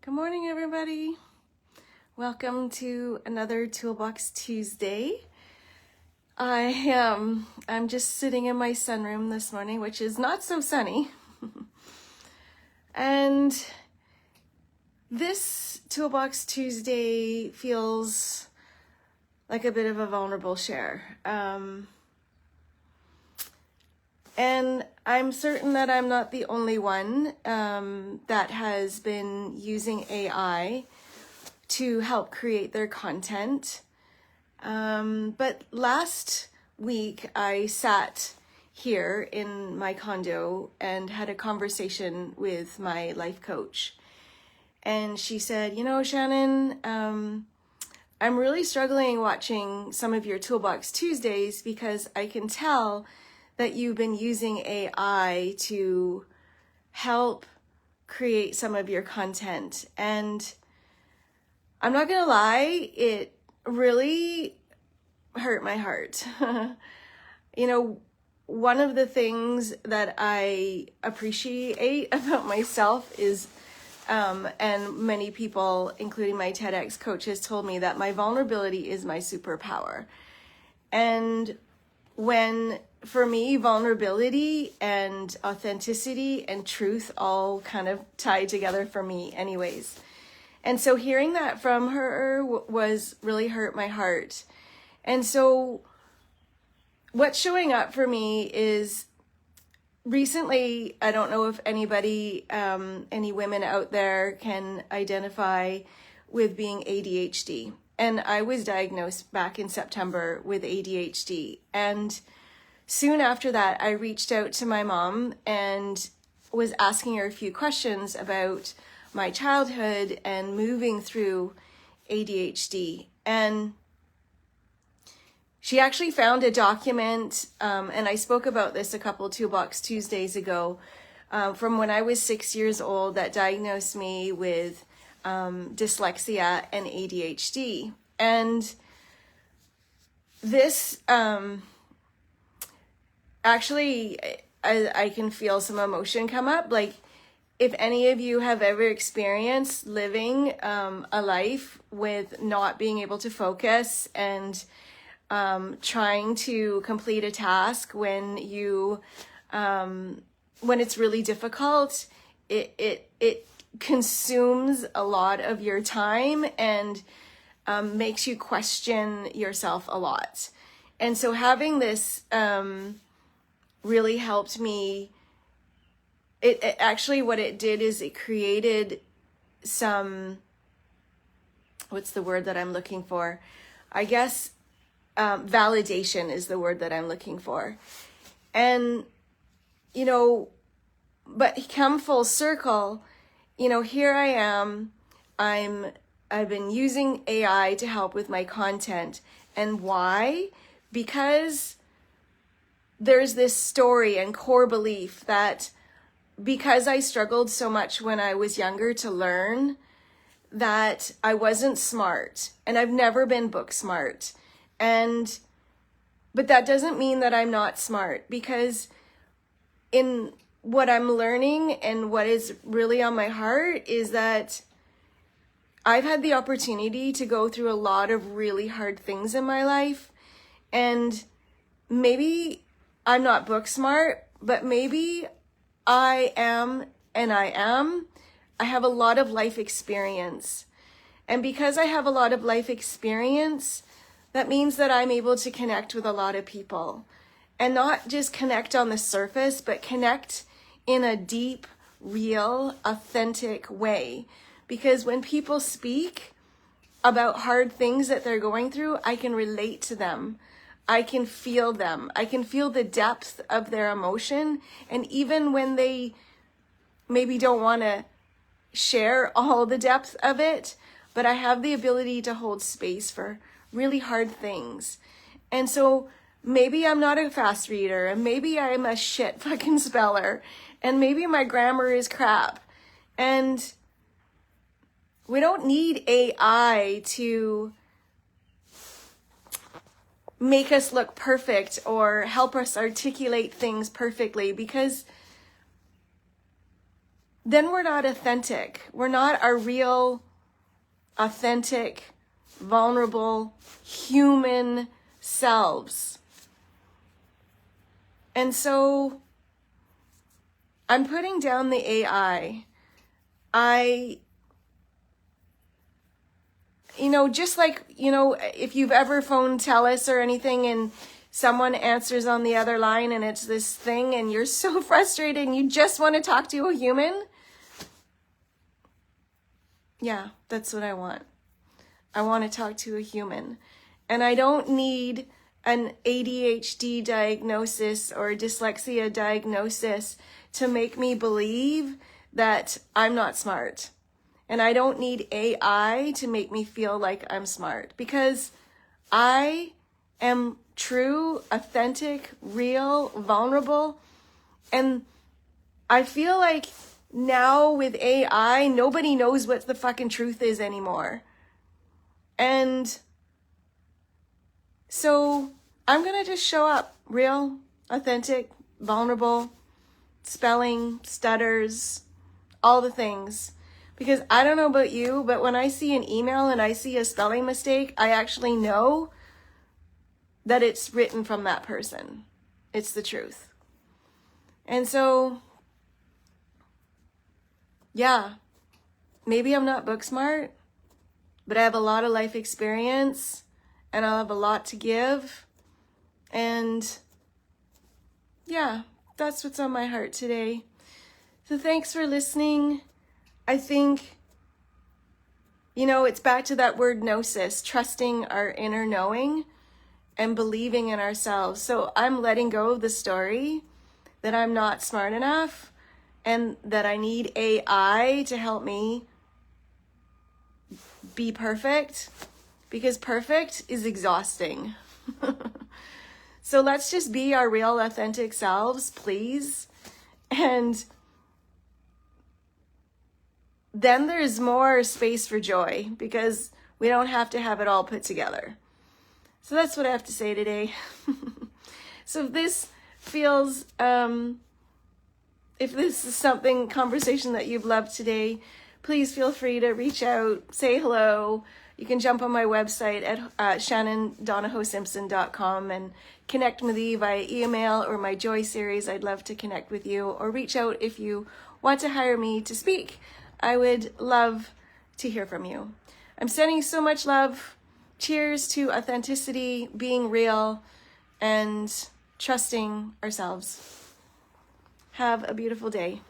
Good morning, everybody. Welcome to another Toolbox Tuesday. I'm just sitting in my sunroom this morning, which is not so sunny. And this Toolbox Tuesday feels like a bit of a vulnerable share. And I'm certain that I'm not the only one that has been using AI to help create their content. But last week I sat here in my condo and had a conversation with my life coach. And she said, Shannon, I'm really struggling watching some of your Toolbox Tuesdays because I can tell that you've been using AI to help create some of your content. And I'm not gonna lie, it really hurt my heart. One of the things that I appreciate about myself is, and many people, including my TEDx coaches, told me that my vulnerability is my superpower. And for me, vulnerability and authenticity and truth all kind of tied together for me anyways. And so hearing that from her was really hurt my heart. And so what's showing up for me is recently, I don't know if anybody, any women out there can identify with being ADHD. And I was diagnosed back in September with ADHD. And soon after that, I reached out to my mom and was asking her a few questions about my childhood and moving through ADHD. And she actually found a document, and I spoke about this a couple Toolbox Tuesdays ago, from when I was 6 years old, that diagnosed me with dyslexia and ADHD. And this, actually, I can feel some emotion come up. Like, if any of you have ever experienced living a life with not being able to focus and trying to complete a task when it's really difficult, it consumes a lot of your time and makes you question yourself a lot. And so having this really helped me. It actually, what it did is it created some, what's the word that I'm looking for? I guess validation is the word that I'm looking for. And, but come full circle, here I am, I've been using AI to help with my content. And why? Because there's this story and core belief that because I struggled so much when I was younger to learn, that I wasn't smart, and I've never been book smart. But that doesn't mean that I'm not smart, because in what I'm learning and what is really on my heart is that I've had the opportunity to go through a lot of really hard things in my life. And maybe I'm not book smart, but maybe I am, and I have a lot of life experience. And because I have a lot of life experience, that means that I'm able to connect with a lot of people. And not just connect on the surface, but connect in a deep, real, authentic way. Because when people speak about hard things that they're going through, I can relate to them. I can feel them. I can feel the depth of their emotion. And even when they maybe don't want to share all the depth of it, but I have the ability to hold space for really hard things. And so maybe I'm not a fast reader, and maybe I'm a shit fucking speller, and maybe my grammar is crap. And we don't need AI to make us look perfect or help us articulate things perfectly, because then we're not authentic. We're not our real, authentic, vulnerable, human selves. And so I'm putting down the AI. Just like, if you've ever phoned TELUS or anything and someone answers on the other line and it's this thing and you're so frustrated and you just want to talk to a human. Yeah, that's what I want. I want to talk to a human. And I don't need an ADHD diagnosis or dyslexia diagnosis to make me believe that I'm not smart. And I don't need AI to make me feel like I'm smart, because I am true, authentic, real, vulnerable. And I feel like now with AI, nobody knows what the fucking truth is anymore. And so I'm going to just show up real, authentic, vulnerable, spelling, stutters, all the things. Because I don't know about you, but when I see an email and I see a spelling mistake, I actually know that it's written from that person. It's the truth. And so, yeah, maybe I'm not book smart, but I have a lot of life experience and I'll have a lot to give. And yeah, that's what's on my heart today. So thanks for listening. I think, it's back to that word gnosis, trusting our inner knowing and believing in ourselves. So I'm letting go of the story that I'm not smart enough and that I need AI to help me be perfect, because perfect is exhausting. So let's just be our real, authentic selves, please. And then there's more space for joy, because we don't have to have it all put together. So that's what I have to say today. So if this feels, if this is conversation that you've loved today, please feel free to reach out, say hello. You can jump on my website at Shannon.Donohoe-Simpson.com and connect with me via email or my Joy series. I'd love to connect with you, or reach out if you want to hire me to speak. I would love to hear from you. I'm sending so much love. Cheers to authenticity, being real, and trusting ourselves. Have a beautiful day.